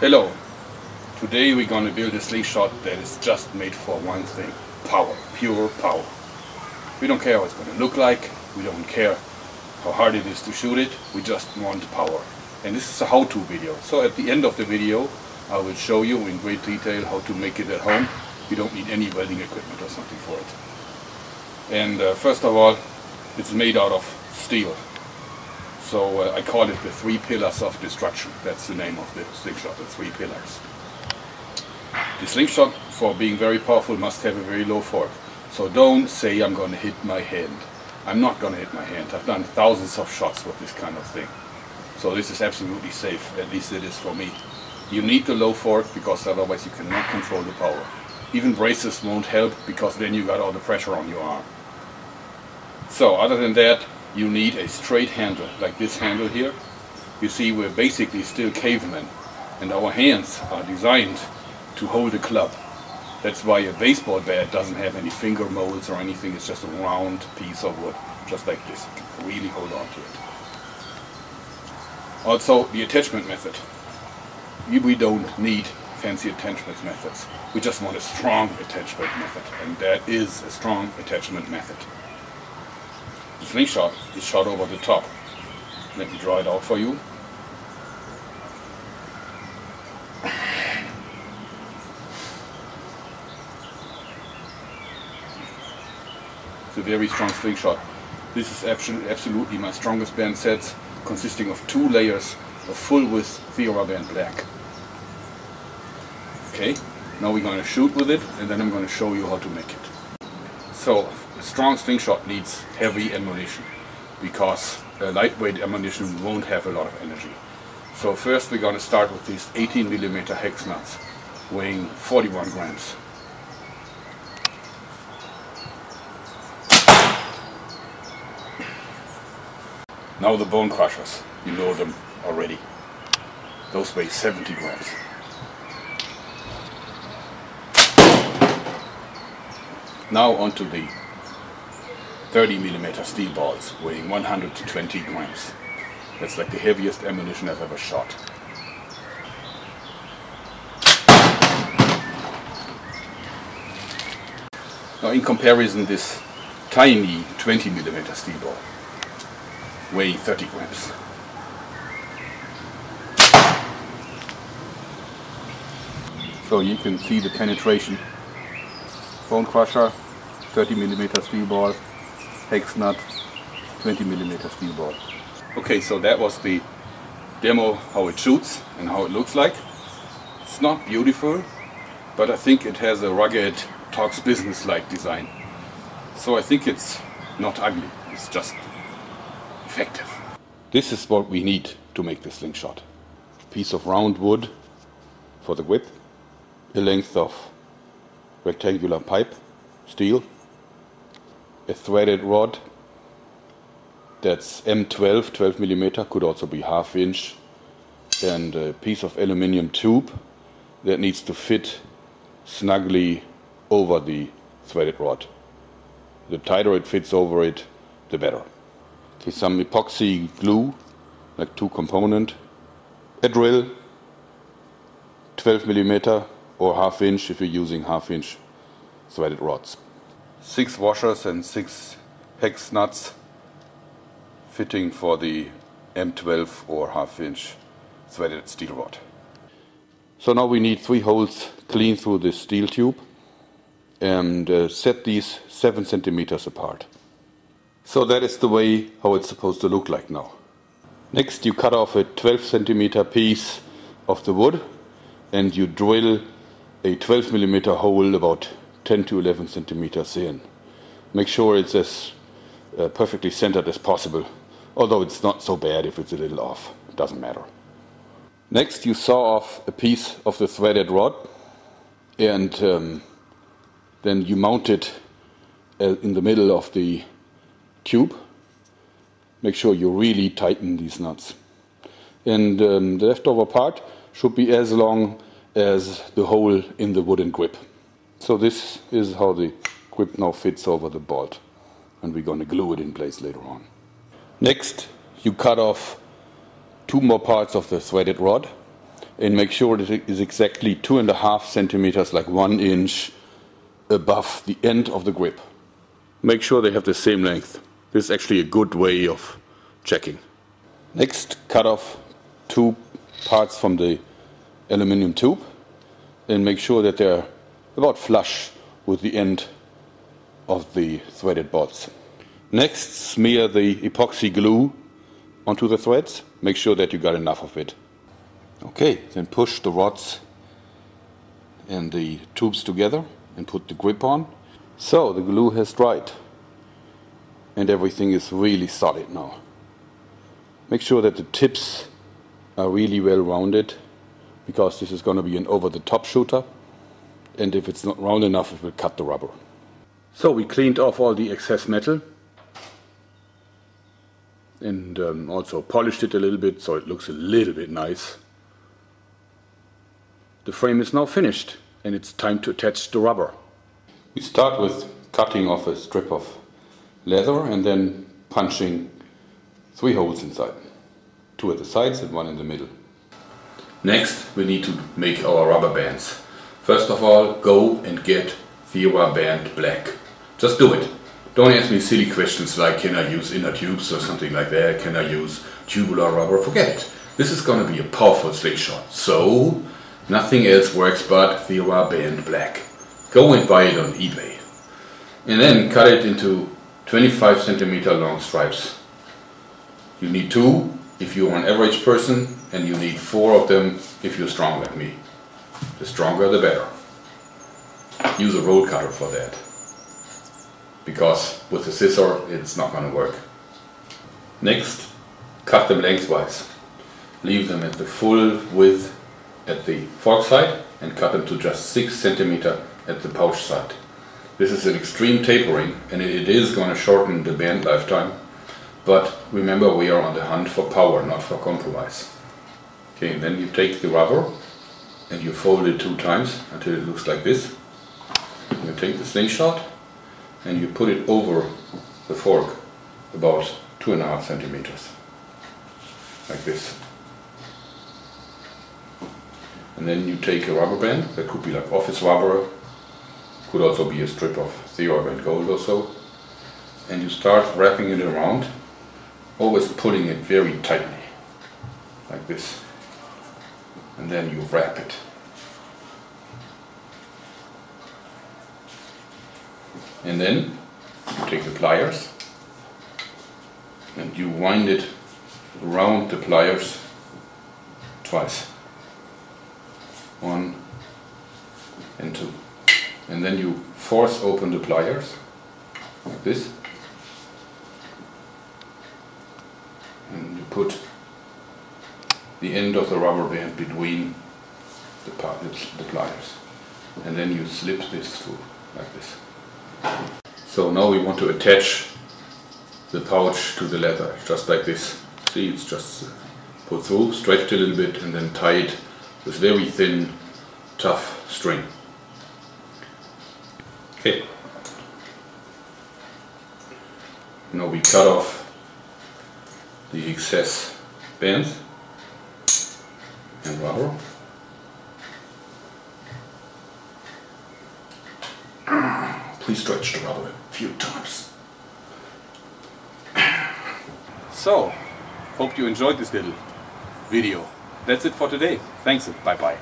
Hello, today we're going to build a slingshot that is just made for one thing: power, pure power. We don't care how it's going to look like, we don't care how hard it is to shoot it, we just want power. And this is a how-to video, so at the end of the video I will show you in great detail how to make it at home. You don't need any welding equipment or something for it. And first of all, it's made out of steel. So I call it the 3 pillars of destruction. That's the name of the slingshot, the 3 pillars. The slingshot, for being very powerful, must have a very low fork. So don't say I'm going to hit my hand. I'm not going to hit my hand. I've done thousands of shots with this kind of thing. So this is absolutely safe, at least it is for me. You need the low fork because otherwise you cannot control the power. Even braces won't help because then you got all the pressure on your arm. So other than that, you need a straight handle, like this handle here. You see, we're basically still cavemen, and our hands are designed to hold a club. That's why a baseball bat doesn't have any finger molds or anything. It's just a round piece of wood, just like this. You can really hold on to it. Also, the attachment method. We don't need fancy attachment methods. We just want a strong attachment method, and that is a strong attachment method. The slingshot is shot over the top. Let me draw it out for you. It's a very strong slingshot. This is absolutely my strongest band sets, consisting of 2 layers of full width TheraBand black. Okay, now we're going to shoot with it, and then I'm going to show you how to make it. So, a strong slingshot needs heavy ammunition, because a lightweight ammunition won't have a lot of energy. So first we're going to start with these 18mm hex nuts, weighing 41 grams. Now the bone crushers, you know them already. Those weigh 70 grams. Now onto the 30mm steel balls, weighing 120 grams. That's like the heaviest ammunition I've ever shot. Now in comparison, this tiny 20mm steel ball, weighing 30 grams. So you can see the penetration. Bone crusher, 30mm steel ball, hex nut, 20mm steel ball. Okay, so that was the demo how it shoots and how it looks like. It's not beautiful, but I think it has a rugged, talks business-like design. So I think it's not ugly, it's just effective. This is what we need to make the slingshot. A piece of round wood for the grip, a length of rectangular pipe, steel, a threaded rod that's M12, 12mm, could also be 1/2 inch, and a piece of aluminium tube that needs to fit snugly over the threaded rod. The tighter it fits over it, the better. Okay, some epoxy glue, like 2 component, a drill, 12mm or 1/2 inch if you're using 1/2 inch threaded rods. 6 washers and 6 hex nuts fitting for the M12 or 1/2 inch threaded steel rod. So now we need 3 holes clean through this steel tube, and set these 7 centimeters apart. So that is the way how it's supposed to look like now. Next you cut off a 12 centimeter piece of the wood, and you drill a 12mm hole about 10 to 11 centimeters in. Make sure it's as perfectly centered as possible, although it's not so bad if it's a little off, it doesn't matter. Next you saw off a piece of the threaded rod, and then you mount it in the middle of the tube. Make sure you really tighten these nuts. And the leftover part should be as long as the hole in the wooden grip. So this is how the grip now fits over the bolt, and we're going to glue it in place later on. Next, you cut off 2 more parts of the threaded rod and make sure that it is exactly 2.5 centimeters, like 1 inch above the end of the grip. Make sure they have the same length. This is actually a good way of checking. Next, cut off 2 parts from the aluminum tube and make sure that they're about flush with the end of the threaded bolts. Next, smear the epoxy glue onto the threads. Make sure that you got enough of it. Okay, then push the rods and the tubes together and put the grip on. So the glue has dried and everything is really solid now. Make sure that the tips are really well rounded, because this is going to be an over-the-top shooter, and if it's not round enough it will cut the rubber. So we cleaned off all the excess metal and also polished it a little bit so it looks a little bit nice. The frame is now finished and it's time to attach the rubber. We start with cutting off a strip of leather and then punching 3 holes inside. 2 at the sides and 1 in the middle. Next we need to make our rubber bands. First of all, go and get Vera Band Black. Just do it. Don't ask me silly questions like, can I use inner tubes or something like that, can I use tubular rubber? Forget it. This is going to be a powerful slingshot. So nothing else works but Vera Band Black. Go and buy it on eBay. And then cut it into 25 centimeter long stripes. You need 2 if you're an average person, and you need 4 of them if you're strong like me. The stronger the better. Use a roll cutter for that, because with the scissor it's not going to work. Next, cut them lengthwise. Leave them at the full width at the fork side and cut them to just 6 centimeters at the pouch side. This is an extreme tapering and it is going to shorten the band lifetime, but remember, we are on the hunt for power, not for compromise. Okay, and then you take the rubber and you fold it 2 times until it looks like this. You take the slingshot and you put it over the fork about 2.5 centimeters, like this. And then you take a rubber band, that could be like office rubber, could also be a strip of Theobald gold or so, and you start wrapping it around, always putting it very tightly, like this, and then you wrap it. And then you take the pliers and you wind it around the pliers twice. 1 and 2. And then you force open the pliers like this. And you put the end of the rubber band between the pliers. And then you slip this through like this. So now we want to attach the pouch to the leather, just like this. See, it's just put through, stretch it a little bit and then tie it with very thin, tough string. Okay. Now we cut off the excess bands and rubber. Please stretch the rubber a few times. So, hope you enjoyed this little video. That's it for today. Thanks and bye bye.